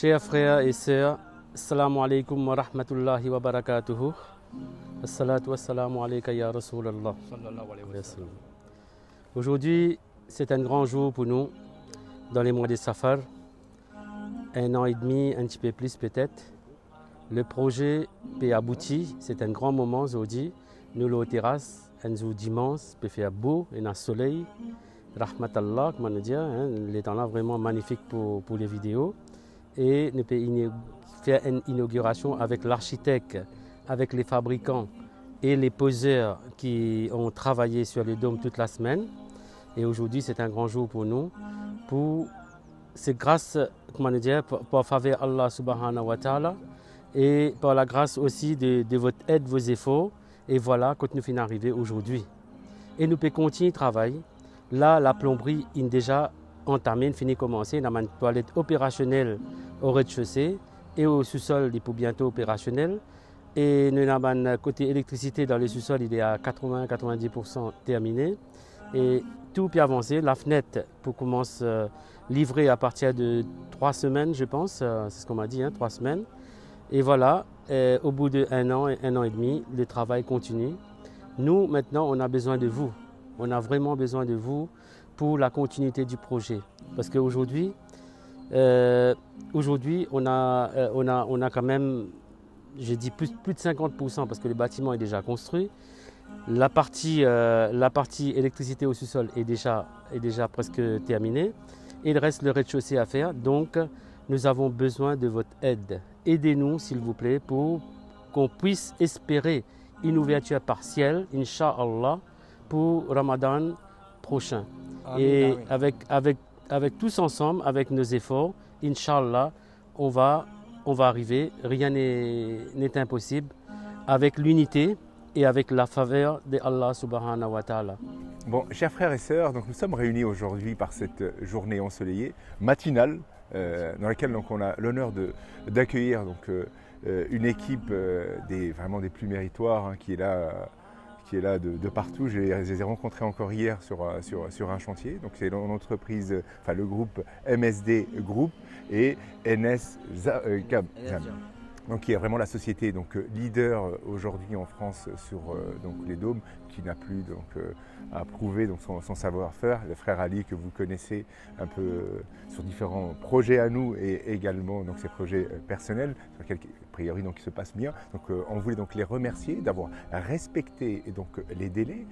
Chers frères et sœurs, Assalamu alaikum wa rahmatullahi wa barakatuhu. Assalatu wassalamu alayka ya Rasulallah. Aujourd'hui, c'est un grand jour pour nous dans les mois de Safar. 1 an et demi, un petit peu plus peut-être. Le projet peut aboutir, c'est un grand moment aujourd'hui. Nous, la terrasse, un jour dimanche, peut faire beau, et un soleil. Rahmatallah, comment nous dire, les temps là vraiment magnifique pour les vidéos. Et nous pouvons faire une inauguration avec l'architecte, avec les fabricants et les poseurs qui ont travaillé sur le dôme toute la semaine. Et aujourd'hui, c'est un grand jour pour nous. C'est grâce, comment dire, pour faveur Allah subhanahu wa ta'ala et par la grâce aussi de votre aide, vos efforts. Et voilà, quand nous finissons d'arriver aujourd'hui. Et nous pouvons continuer le travail. Là, la plomberie est déjà entamée, finie de commencer. Nous avons une toilette opérationnelle au rez-de-chaussée et au sous-sol, il est bientôt opérationnel. Et nous avons un côté électricité dans le sous-sol, il est à 80-90% terminé. Et tout peut avancer. La fenêtre pour commencer à livrer à partir de 3 semaines, je pense. C'est ce qu'on m'a dit, 3 semaines. Et voilà, au bout d'1 an et 1 an et demi, le travail continue. Nous, maintenant, on a besoin de vous. On a vraiment besoin de vous pour la continuité du projet. Parce qu'aujourd'hui, on a quand même, je dis plus de 50% parce que le bâtiment est déjà construit. La partie électricité au sous-sol est déjà presque terminée. Il reste le rez-de-chaussée à faire. Donc, nous avons besoin de votre aide. Aidez-nous, s'il vous plaît, pour qu'on puisse espérer une ouverture partielle, Inch'Allah, pour Ramadan prochain. Amen, et amen. Avec tous ensemble, avec nos efforts, Inch'Allah, on va arriver. Rien n'est impossible. Avec l'unité et avec la faveur de Allah subhanahu wa ta'ala. Bon, chers frères et sœurs, donc nous sommes réunis aujourd'hui par cette journée ensoleillée, matinale, dans laquelle donc, on a l'honneur d'accueillir une équipe vraiment des plus méritoires qui est là de partout. Je les ai rencontrés encore hier sur un chantier. Donc c'est l'entreprise, enfin le groupe MSD Group et NS Cab. Donc, qui est vraiment la société leader aujourd'hui en France sur les dômes, qui n'a plus à prouver son savoir-faire. Le frère Ali que vous connaissez un peu sur différents projets à nous et également ces projets personnels sur lesquels a priori ils se passent bien. Donc on voulait les remercier d'avoir respecté les délais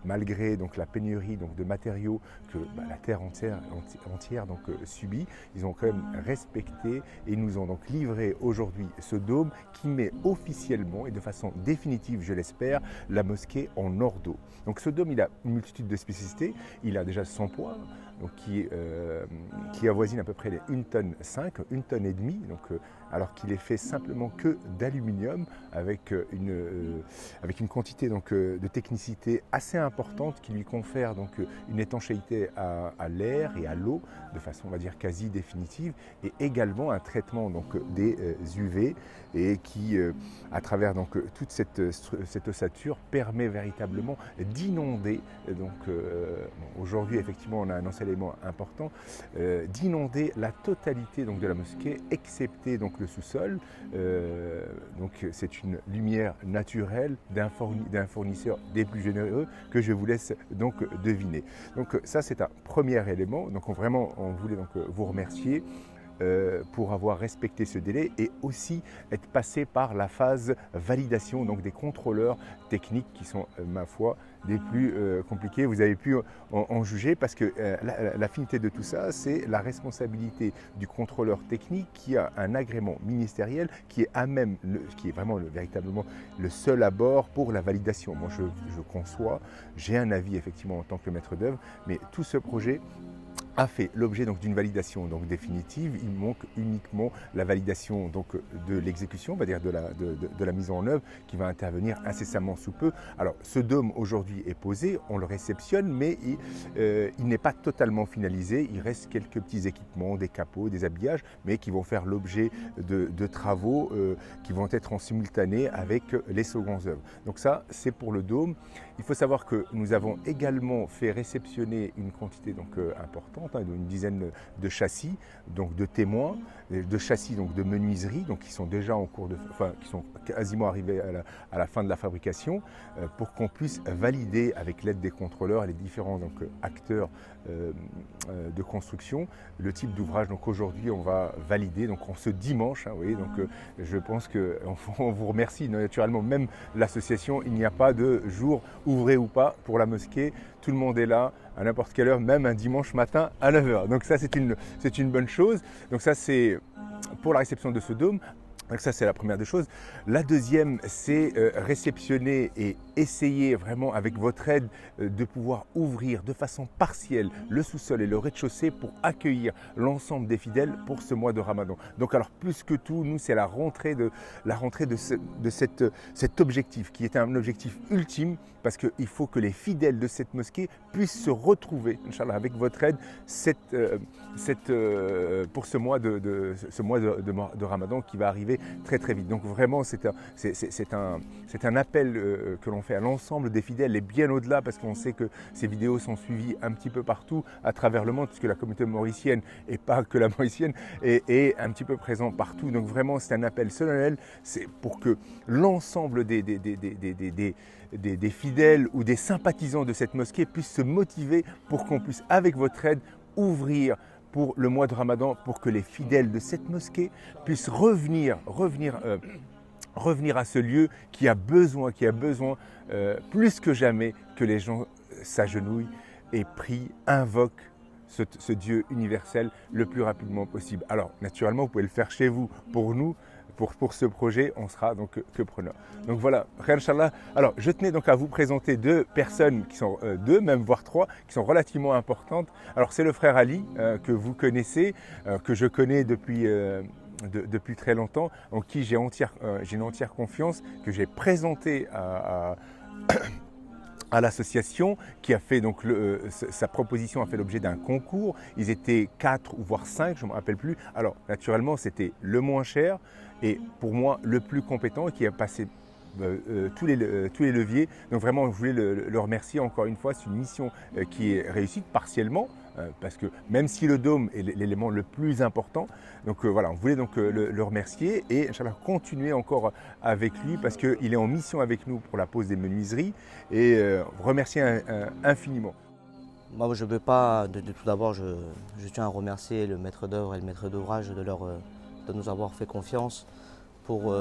malgré la pénurie de matériaux que la terre entière subit. Ils ont quand même respecté et nous ont livré aujourd'hui ce dôme qui met officiellement et de façon définitive, je l'espère, la mosquée en hors d'eau. Donc ce dôme, il a une multitude de spécificités. Il a déjà son poids, qui avoisine à peu près les 1,5 tonne, 1,5 tonne, alors qu'il est fait simplement que d'aluminium avec une quantité de technicité assez importante qui lui confère une étanchéité à l'air et à l'eau de façon, on va dire, quasi définitive, et également un traitement des UV et qui, à travers toute cette ossature, permet véritablement d'inonder. Aujourd'hui, effectivement, on a un ensoleillement important, d'inonder la totalité de la mosquée, excepté le sous-sol. C'est une lumière naturelle d'un fournisseur des plus généreux que je vous laisse deviner. Donc ça, c'est un premier élément. Donc on voulait vous remercier pour avoir respecté ce délai et aussi être passé par la phase validation des contrôleurs techniques qui sont, ma foi, des plus compliqués. Vous avez pu en juger parce que la finalité de tout ça, c'est la responsabilité du contrôleur technique qui a un agrément ministériel qui est véritablement le seul à bord pour la validation. Moi, je conçois, j'ai un avis effectivement en tant que maître d'œuvre, mais tout ce projet a fait l'objet d'une validation définitive. Il manque uniquement la validation de l'exécution, on va dire de la mise en œuvre qui va intervenir incessamment sous peu. Alors ce dôme aujourd'hui est posé, on le réceptionne, mais il n'est pas totalement finalisé. Il reste quelques petits équipements, des capots, des habillages, mais qui vont faire l'objet de travaux qui vont être en simultané avec les secondes œuvres. Donc ça, c'est pour le dôme. Il faut savoir que nous avons également fait réceptionner une quantité importante importante, hein, une dizaine de châssis, donc de témoins, de châssis donc de menuiserie, donc qui sont déjà en cours qui sont quasiment arrivés à la fin de la fabrication, pour qu'on puisse valider avec l'aide des contrôleurs et les différents acteurs de construction le type d'ouvrage. Donc aujourd'hui on va valider donc en ce dimanche, hein, vous voyez, donc je pense qu'on vous remercie naturellement, même l'association, il n'y a pas de jour ouvré ou pas pour la mosquée, tout le monde est là à n'importe quelle heure, même un dimanche matin à 9 h. Donc ça c'est une bonne chose. Donc ça c'est pour la réception de ce dôme. Donc ça c'est la première des choses. La deuxième c'est réceptionner et essayer vraiment avec votre aide de pouvoir ouvrir de façon partielle le sous-sol et le rez-de-chaussée pour accueillir l'ensemble des fidèles pour ce mois de Ramadan. Donc alors plus que tout, nous c'est la rentrée de cet objectif qui est un objectif ultime, parce qu'il faut que les fidèles de cette mosquée puissent se retrouver, Inch'Allah, avec votre aide pour ce mois de Ramadan qui va arriver très très vite. Donc vraiment c'est un appel que l'on fait à l'ensemble des fidèles et bien au-delà, parce qu'on sait que ces vidéos sont suivies un petit peu partout à travers le monde, puisque la communauté mauricienne, et pas que la mauricienne, est un petit peu présente partout. Donc vraiment c'est un appel solennel, c'est pour que l'ensemble des fidèles ou des sympathisants de cette mosquée puissent se motiver pour qu'on puisse avec votre aide ouvrir pour le mois de Ramadan, pour que les fidèles de cette mosquée puissent revenir à ce lieu qui a besoin plus que jamais que les gens s'agenouillent et prient, invoquent ce Dieu universel le plus rapidement possible. Alors naturellement, vous pouvez le faire chez vous. Pour nous, pour ce projet, on sera donc que preneurs. Donc voilà, Inch'Allah. Alors je tenais donc à vous présenter deux personnes qui sont deux, même voire trois, qui sont relativement importantes. Alors c'est le frère Ali que vous connaissez, que je connais depuis très longtemps, en qui j'ai une entière confiance, que j'ai présenté à l'association, qui a fait donc sa proposition a fait l'objet d'un concours. Ils étaient 4 ou voire 5, je ne me rappelle plus. Alors naturellement c'était le moins cher et pour moi le plus compétent, qui a passé tous les leviers. Donc vraiment je voulais le remercier encore une fois. C'est une mission qui est réussie partiellement, parce que même si le dôme est l'élément le plus important, donc voilà, on voulait donc le remercier et Inch'Allah continuer encore avec lui, parce qu'il est en mission avec nous pour la pose des menuiseries, et remercier infiniment. Moi je ne veux pas, tout d'abord je tiens à remercier le maître d'œuvre et le maître d'ouvrage de nous avoir fait confiance pour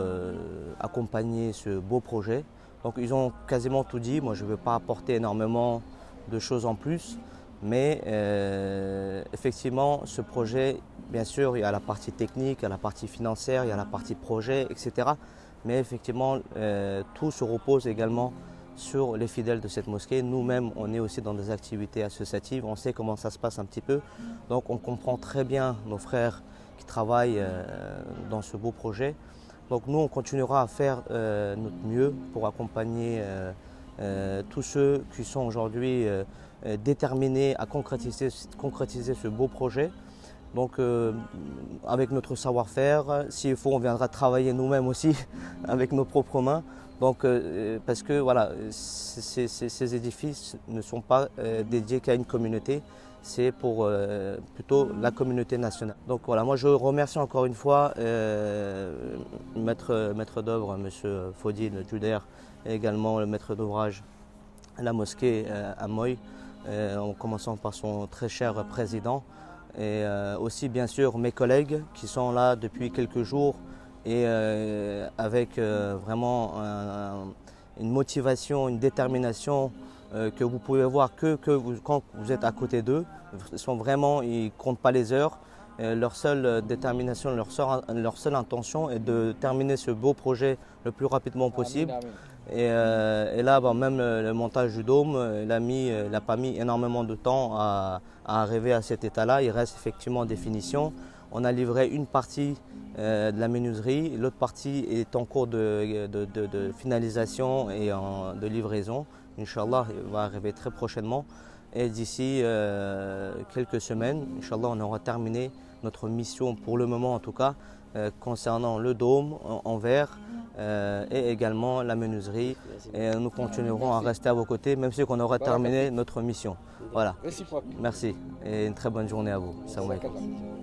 accompagner ce beau projet. Donc ils ont quasiment tout dit. Moi je ne veux pas apporter énormément de choses en plus, mais effectivement ce projet, bien sûr il y a la partie technique, il y a la partie financière, il y a la partie projet, etc. Mais effectivement tout se repose également sur les fidèles de cette mosquée. Nous-mêmes, on est aussi dans des activités associatives, on sait comment ça se passe un petit peu. Donc on comprend très bien nos frères qui travaillent dans ce beau projet. Donc nous, on continuera à faire notre mieux pour accompagner tous ceux qui sont aujourd'hui déterminés à concrétiser ce beau projet. Donc avec notre savoir-faire, s'il faut, on viendra travailler nous-mêmes aussi avec nos propres mains. Donc, parce que voilà, ces édifices ne sont pas dédiés qu'à une communauté, c'est pour plutôt la communauté nationale. Donc voilà, moi je remercie encore une fois maître d'œuvre, M. Fodil Juder, et également le maître d'ouvrage à la mosquée à Moy, en commençant par son très cher président, et aussi bien sûr mes collègues qui sont là depuis quelques jours, et avec vraiment une motivation, une détermination que vous pouvez voir quand vous êtes à côté d'eux. Ils ne comptent pas les heures. Leur seule détermination, leur seule intention est de terminer ce beau projet le plus rapidement possible. Et là, même le montage du dôme, il n'a pas mis énormément de temps à arriver à cet état-là. Il reste effectivement des finitions. On a livré une partie de la menuiserie, l'autre partie est en cours de finalisation et de livraison. Inch'Allah, il va arriver très prochainement. Et d'ici quelques semaines, Inch'Allah, on aura terminé notre mission, pour le moment en tout cas, concernant le dôme en verre, et également la menuiserie. Et nous continuerons à rester à vos côtés, même si on aura terminé notre mission. Voilà. Merci et une très bonne journée à vous. Salam alaikum.